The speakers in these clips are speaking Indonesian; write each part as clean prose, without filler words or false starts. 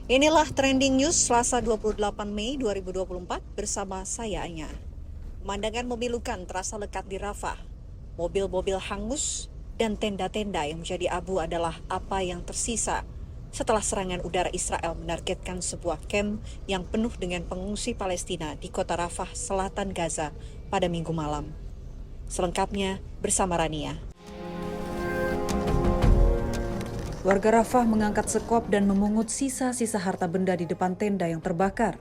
Inilah Trending News Selasa 28 Mei 2024 bersama saya Anya. Pemandangan memilukan terasa lekat di Rafah. Mobil-mobil hangus dan tenda-tenda yang menjadi abu adalah apa yang tersisa setelah serangan udara Israel menargetkan sebuah kamp yang penuh dengan pengungsi Palestina di kota Rafah, selatan Gaza pada Minggu malam. Selengkapnya bersama Rania. Warga Rafah mengangkat sekop dan memungut sisa-sisa harta benda di depan tenda yang terbakar.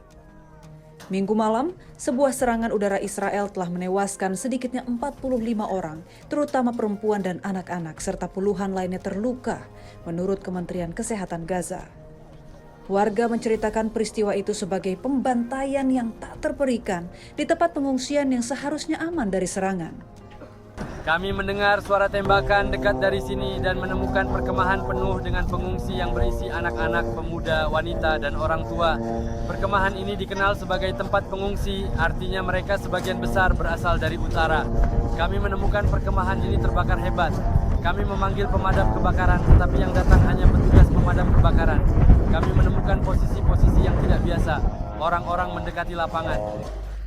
Minggu malam, sebuah serangan udara Israel telah menewaskan sedikitnya 45 orang, terutama perempuan dan anak-anak, serta puluhan lainnya terluka, menurut Kementerian Kesehatan Gaza. Warga menceritakan peristiwa itu sebagai pembantaian yang tak terperikan di tempat pengungsian yang seharusnya aman dari serangan. Kami mendengar suara tembakan dekat dari sini dan menemukan perkemahan penuh dengan pengungsi yang berisi anak-anak, pemuda, wanita, dan orang tua. Perkemahan ini dikenal sebagai tempat pengungsi, artinya mereka sebagian besar berasal dari utara. Kami menemukan perkemahan ini terbakar hebat. Kami memanggil pemadam kebakaran, tetapi yang datang hanya petugas pemadam kebakaran. Kami menemukan posisi-posisi yang tidak biasa. Orang-orang mendekati lapangan.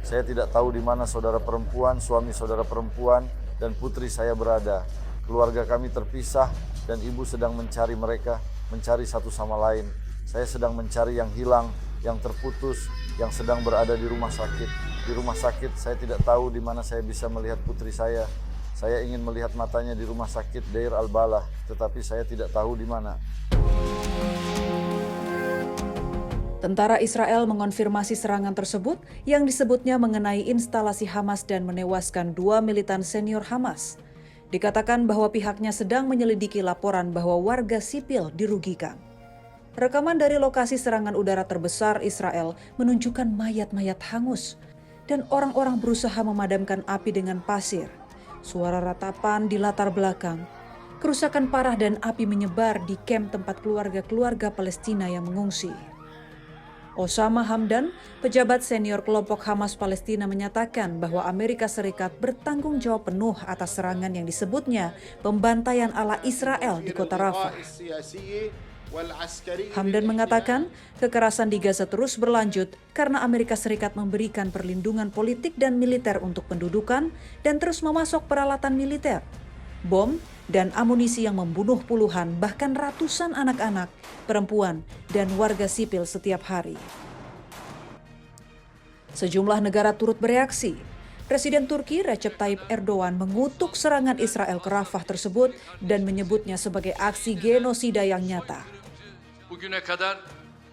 Saya tidak tahu di mana saudara perempuan, suami saudara perempuan, dan putri saya berada. Keluarga kami terpisah dan ibu sedang mencari mereka, mencari satu sama lain. Saya sedang mencari yang hilang, yang terputus, yang sedang berada di rumah sakit. Di rumah sakit saya tidak tahu di mana saya bisa melihat putri saya. Saya ingin melihat matanya di rumah sakit Deir al-Balah, tetapi saya tidak tahu di mana. Tentara Israel mengonfirmasi serangan tersebut yang disebutnya mengenai instalasi Hamas dan menewaskan 2 militan senior Hamas. Dikatakan bahwa pihaknya sedang menyelidiki laporan bahwa warga sipil dirugikan. Rekaman dari lokasi serangan udara terbesar Israel menunjukkan mayat-mayat hangus dan orang-orang berusaha memadamkan api dengan pasir. Suara ratapan di latar belakang. Kerusakan parah dan api menyebar di kamp tempat keluarga-keluarga Palestina yang mengungsi. Osama Hamdan, pejabat senior kelompok Hamas Palestina, menyatakan bahwa Amerika Serikat bertanggung jawab penuh atas serangan yang disebutnya pembantaian ala Israel di kota Rafah. Hamdan mengatakan kekerasan di Gaza terus berlanjut karena Amerika Serikat memberikan perlindungan politik dan militer untuk pendudukan dan terus memasok peralatan militer, bom, dan amunisi yang membunuh puluhan bahkan ratusan anak-anak, perempuan, dan warga sipil setiap hari. Sejumlah negara turut bereaksi. Presiden Turki Recep Tayyip Erdogan mengutuk serangan Israel ke Rafah tersebut dan menyebutnya sebagai aksi genosida yang nyata. Bugüne kadar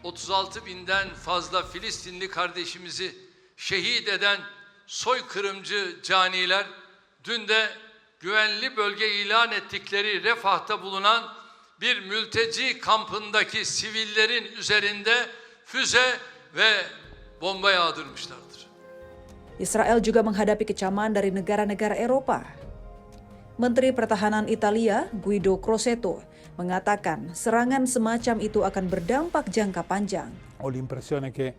36 binden fazla Filistinli kardeşimizi şehit eden soykırımcı caniler dün de güvenli bölge ilan ettikleri Refah'ta bulunan bir mülteci kampındaki sivillerin üzerinde füze ve bomba yağdırmışlardır. Israel juga menghadapi kecaman dari negara-negara Eropa. Menteri Pertahanan Italia, Guido Crosetto, mengatakan serangan semacam itu akan berdampak jangka panjang. Ho l'impressione che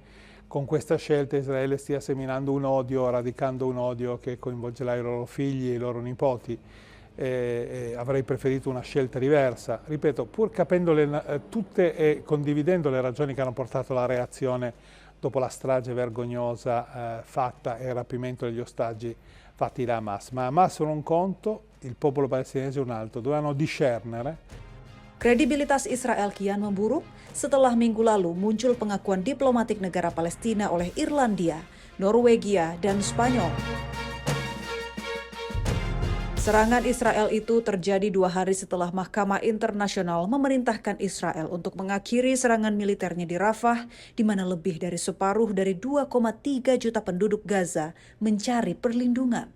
con questa scelta Israele stia seminando un odio, radicando un odio che coinvolgerà i loro figli e i loro nipoti. Avrei preferito una scelta diversa, ripeto, pur capendo tutte e condividendo le ragioni che hanno portato alla reazione dopo la strage vergognosa fatta e il rapimento degli ostaggi fatti da Hamas. Ma Hamas sono un conto, il popolo palestinese un altro, dovevano discernere. Kredibilitas Israel kian memburuk setelah minggu lalu muncul pengakuan diplomatik negara Palestina oleh Irlandia, Norwegia, dan Spanyol. Serangan Israel itu terjadi 2 hari setelah Mahkamah Internasional memerintahkan Israel untuk mengakhiri serangan militernya di Rafah, di mana lebih dari separuh dari 2,3 juta penduduk Gaza mencari perlindungan.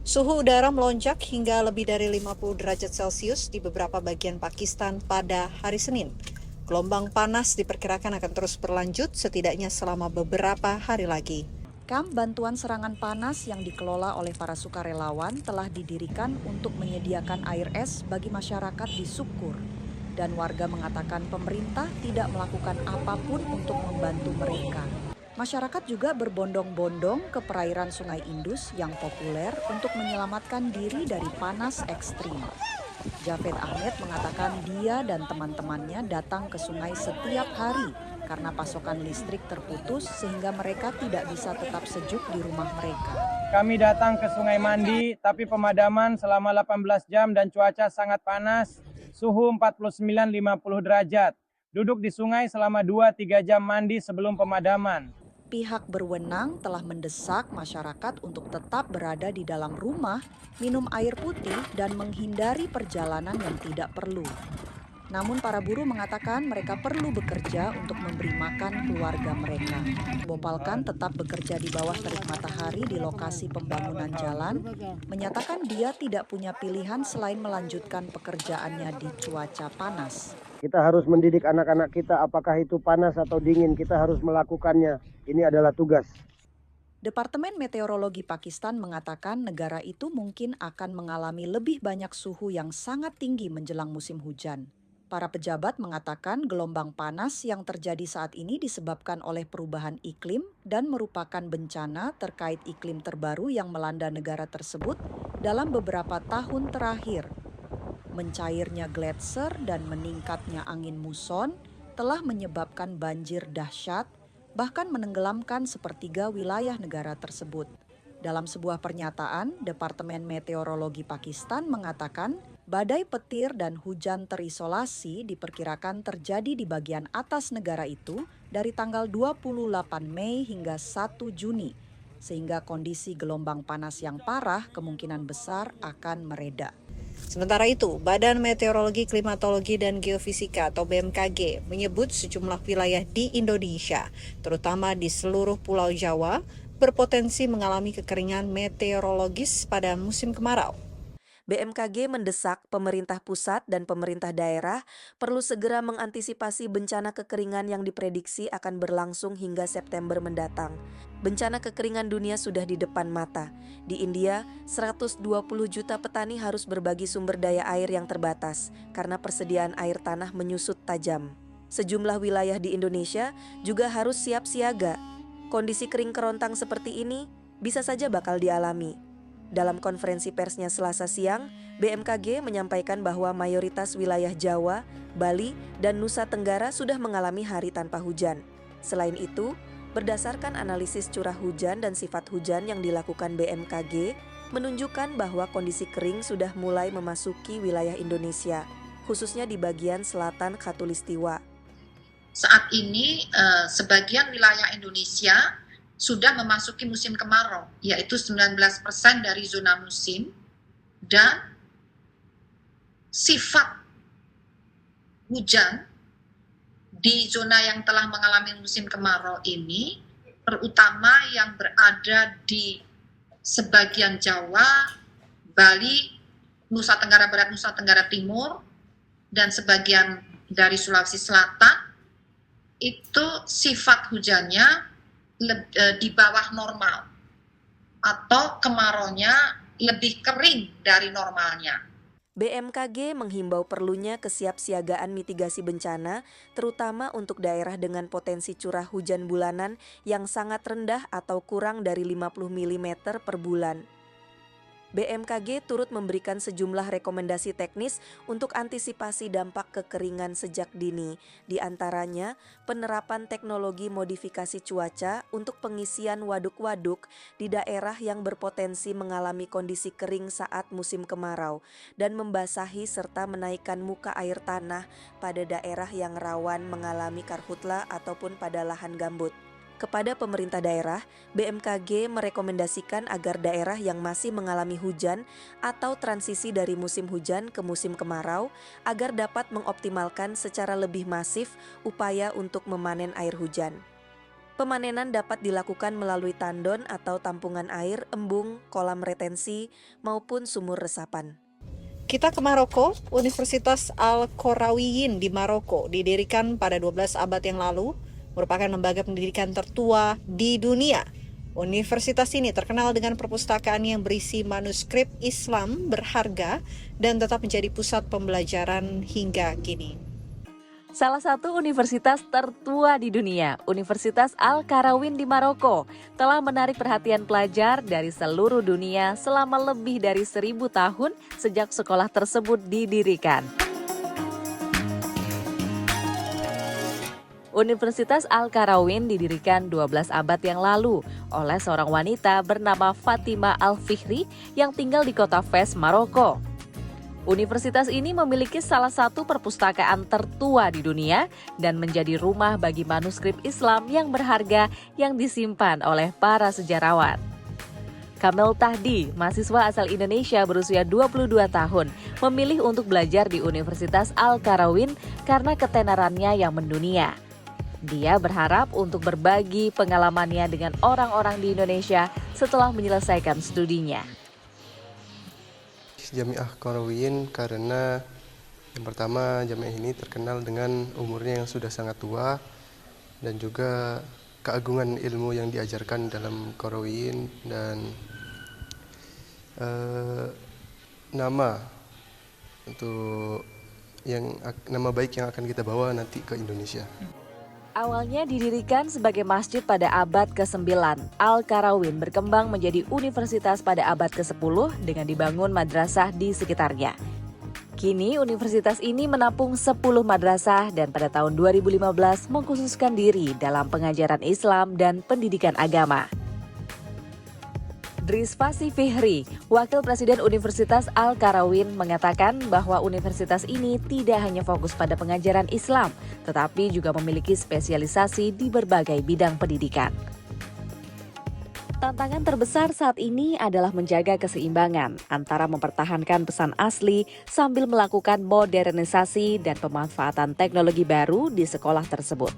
Suhu udara melonjak hingga lebih dari 50 derajat Celcius di beberapa bagian Pakistan pada hari Senin. Gelombang panas diperkirakan akan terus berlanjut setidaknya selama beberapa hari lagi. Kamp bantuan serangan panas yang dikelola oleh para sukarelawan telah didirikan untuk menyediakan air es bagi masyarakat di Sukkur. Dan warga mengatakan pemerintah tidak melakukan apapun untuk membantu mereka. Masyarakat juga berbondong-bondong ke perairan Sungai Indus yang populer untuk menyelamatkan diri dari panas ekstrim. Javed Ahmed mengatakan dia dan teman-temannya datang ke sungai setiap hari karena pasokan listrik terputus sehingga mereka tidak bisa tetap sejuk di rumah mereka. Kami datang ke Sungai Mandi, tapi pemadaman selama 18 jam dan cuaca sangat panas, suhu 49-50 derajat. Duduk di sungai selama 2-3 jam mandi sebelum pemadaman. Pihak berwenang telah mendesak masyarakat untuk tetap berada di dalam rumah, minum air putih, dan menghindari perjalanan yang tidak perlu. Namun para buruh mengatakan mereka perlu bekerja untuk memberi makan keluarga mereka. Bopalkan tetap bekerja di bawah terik matahari di lokasi pembangunan jalan, menyatakan dia tidak punya pilihan selain melanjutkan pekerjaannya di cuaca panas. Kita harus mendidik anak-anak kita, apakah itu panas atau dingin, kita harus melakukannya. Ini adalah tugas. Departemen Meteorologi Pakistan mengatakan negara itu mungkin akan mengalami lebih banyak suhu yang sangat tinggi menjelang musim hujan. Para pejabat mengatakan gelombang panas yang terjadi saat ini disebabkan oleh perubahan iklim dan merupakan bencana terkait iklim terbaru yang melanda negara tersebut dalam beberapa tahun terakhir. Mencairnya gletser dan meningkatnya angin muson telah menyebabkan banjir dahsyat, bahkan menenggelamkan sepertiga wilayah negara tersebut. Dalam sebuah pernyataan, Departemen Meteorologi Pakistan mengatakan badai petir dan hujan terisolasi diperkirakan terjadi di bagian atas negara itu dari tanggal 28 Mei hingga 1 Juni, sehingga kondisi gelombang panas yang parah kemungkinan besar akan mereda. Sementara itu, Badan Meteorologi, Klimatologi, dan Geofisika atau BMKG menyebut sejumlah wilayah di Indonesia, terutama di seluruh Pulau Jawa, berpotensi mengalami kekeringan meteorologis pada musim kemarau. BMKG mendesak pemerintah pusat dan pemerintah daerah perlu segera mengantisipasi bencana kekeringan yang diprediksi akan berlangsung hingga September mendatang. Bencana kekeringan dunia sudah di depan mata. Di India, 120 juta petani harus berbagi sumber daya air yang terbatas karena persediaan air tanah menyusut tajam. Sejumlah wilayah di Indonesia juga harus siap siaga. Kondisi kering kerontang seperti ini bisa saja bakal dialami. Dalam konferensi persnya Selasa siang, BMKG menyampaikan bahwa mayoritas wilayah Jawa, Bali, dan Nusa Tenggara sudah mengalami hari tanpa hujan. Selain itu, berdasarkan analisis curah hujan dan sifat hujan yang dilakukan BMKG, menunjukkan bahwa kondisi kering sudah mulai memasuki wilayah Indonesia, khususnya di bagian selatan Khatulistiwa. Saat ini sebagian wilayah Indonesia sudah memasuki musim kemarau, yaitu 19% dari zona musim, dan sifat hujan di zona yang telah mengalami musim kemarau ini, terutama yang berada di sebagian Jawa, Bali, Nusa Tenggara Barat, Nusa Tenggara Timur, dan sebagian dari Sulawesi Selatan, itu sifat hujannya di bawah normal atau kemaraunya lebih kering dari normalnya. BMKG menghimbau perlunya kesiapsiagaan mitigasi bencana, terutama untuk daerah dengan potensi curah hujan bulanan yang sangat rendah atau kurang dari 50 mm per bulan. BMKG turut memberikan sejumlah rekomendasi teknis untuk antisipasi dampak kekeringan sejak dini, di antaranya penerapan teknologi modifikasi cuaca untuk pengisian waduk-waduk di daerah yang berpotensi mengalami kondisi kering saat musim kemarau, dan membasahi serta menaikkan muka air tanah pada daerah yang rawan mengalami karhutla ataupun pada lahan gambut. Kepada pemerintah daerah, BMKG merekomendasikan agar daerah yang masih mengalami hujan atau transisi dari musim hujan ke musim kemarau agar dapat mengoptimalkan secara lebih masif upaya untuk memanen air hujan. Pemanenan dapat dilakukan melalui tandon atau tampungan air, embung, kolam retensi, maupun sumur resapan. Kita ke Maroko. Universitas Al-Qarawiyyin di Maroko didirikan pada 12 abad yang lalu, merupakan lembaga pendidikan tertua di dunia. Universitas ini terkenal dengan perpustakaan yang berisi manuskrip Islam berharga dan tetap menjadi pusat pembelajaran hingga kini. Salah satu universitas tertua di dunia, Universitas Al-Qarawiyyin di Maroko, telah menarik perhatian pelajar dari seluruh dunia selama lebih dari 1000 tahun sejak sekolah tersebut didirikan. Universitas Al-Qarawiyyin didirikan 12 abad yang lalu oleh seorang wanita bernama Fatima Al-Fihri yang tinggal di kota Fes, Maroko. Universitas ini memiliki salah satu perpustakaan tertua di dunia dan menjadi rumah bagi manuskrip Islam yang berharga yang disimpan oleh para sejarawan. Kamel Tahdi, mahasiswa asal Indonesia berusia 22 tahun, memilih untuk belajar di Universitas Al-Qarawiyyin karena ketenarannya yang mendunia. Dia berharap untuk berbagi pengalamannya dengan orang-orang di Indonesia setelah menyelesaikan studinya. Jamiah Qarawiyyin karena yang pertama jamiah ini terkenal dengan umurnya yang sudah sangat tua dan juga keagungan ilmu yang diajarkan dalam Qarawiyyin dan nama baik yang akan kita bawa nanti ke Indonesia. Awalnya didirikan sebagai masjid pada abad ke-9, Al-Qarawiyyin berkembang menjadi universitas pada abad ke-10 dengan dibangun madrasah di sekitarnya. Kini universitas ini menampung 10 madrasah dan pada tahun 2015 mengkhususkan diri dalam pengajaran Islam dan pendidikan agama. Drisvasi Fihri, Wakil Presiden Universitas Al-Qarawiyyin mengatakan bahwa universitas ini tidak hanya fokus pada pengajaran Islam, tetapi juga memiliki spesialisasi di berbagai bidang pendidikan. Tantangan terbesar saat ini adalah menjaga keseimbangan antara mempertahankan pesan asli sambil melakukan modernisasi dan pemanfaatan teknologi baru di sekolah tersebut.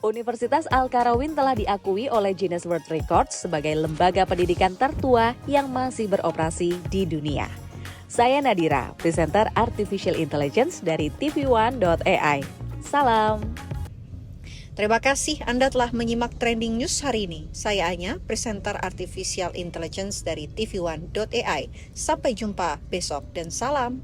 Universitas Al-Qarawiyyin telah diakui oleh Guinness World Records sebagai lembaga pendidikan tertua yang masih beroperasi di dunia. Saya Nadira, presenter Artificial Intelligence dari TV1.ai. Salam! Terima kasih Anda telah menyimak Trending News hari ini. Saya Anya, presenter Artificial Intelligence dari TV1.ai. Sampai jumpa besok dan salam!